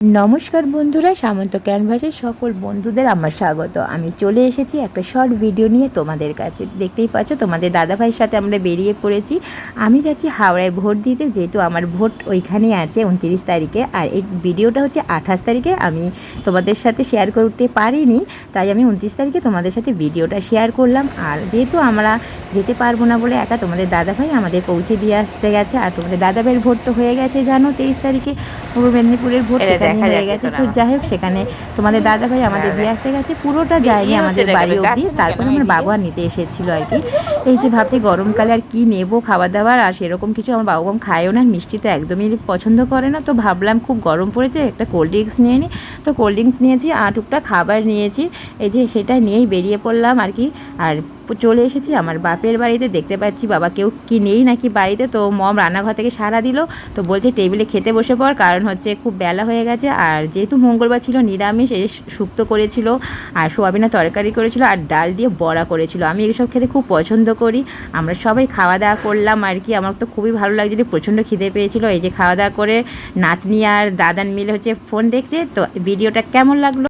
নমস্কার বন্ধুরা, সামন্ত ক্যানভাসের সকল বন্ধুদের আমার স্বাগত। আমি চলে এসেছি একটা শর্ট ভিডিও নিয়ে তোমাদের কাছে। দেখতেই পাচ্ছ তোমাদের দাদাভাইয়ের সাথে আমরা বেরিয়ে পড়েছি। আমি যাচ্ছি হাওড়ায় ভোট দিতে, যেহেতু আমার ভোট ওইখানেই আছে 29 তারিখে। আর এই ভিডিওটা হচ্ছে 28 তারিখে, আমি তোমাদের সাথে শেয়ার করতে পারিনি, তাই আমি 29 তারিখে তোমাদের সাথে ভিডিওটা শেয়ার করলাম। আর যেহেতু আমরা যেতে পারবো না বলে একা তোমাদের দাদাভাই আমাদের পৌঁছে দিয়ে আসতে গেছে। আর তোমাদের দাদাভাইয়ের ভোট তো হয়ে গেছে জানো, 23 তারিখে পূর্ব মেদিনীপুরের ভোট সেখানে হয়ে গেছে। তো যাই হোক, সেখানে তোমাদের দাদাভাই আমাদের দিয়ে আসতে গেছে, পুরোটা যায়নি আমাদের বাড়ি অবধি। তারপর আমার বাবা নিতে এসেছিলো আর কি। এই যে ভাবছি গরমকালে আর কি নেবো খাবার দাবার, আর সেরকম কিছু আমার বাবা খায়ও না, মিষ্টি তো একদমই পছন্দ করে না। তো ভাবলাম খুব গরম পড়েছে, একটা কোল্ড ড্রিঙ্কস নিয়ে নিই। তো কোল্ড ড্রিঙ্কস নিয়েছি আর টুকটাক খাবার নিয়েছি। এই যে সেটা নিয়েই বেরিয়ে পড়লাম আর কি। আর চলে এসেছি আমার বাপের বাড়িতে। দেখতে পাচ্ছি বাবা কেউ কি নেই নাকি বাড়িতে, তো মম রান্নাঘর থেকে সাড়া দিল। তো বলছে টেবিলে খেতে বসে পড়, কারণ হচ্ছে খুব বেলা হয়ে গেছে। আর যেহেতু মঙ্গলবার ছিল, নিরামিষ, এই শুক্তো করেছিল আর সোয়াবিনের তরকারি করেছিল আর ডাল দিয়ে বড়া করেছিল। আমি এইসব খেতে খুব পছন্দ করি। আমরা সবাই খাওয়া দাওয়া করলাম আর কি। আমার তো খুবই ভালো লাগছিল, প্রচণ্ড খিদে পেয়েছিল। এই যে খাওয়া দাওয়া করে নাতনি আর দাদান মিলে হচ্ছে ফোন দেখছে। তো ভিডিওটা কেমন লাগলো?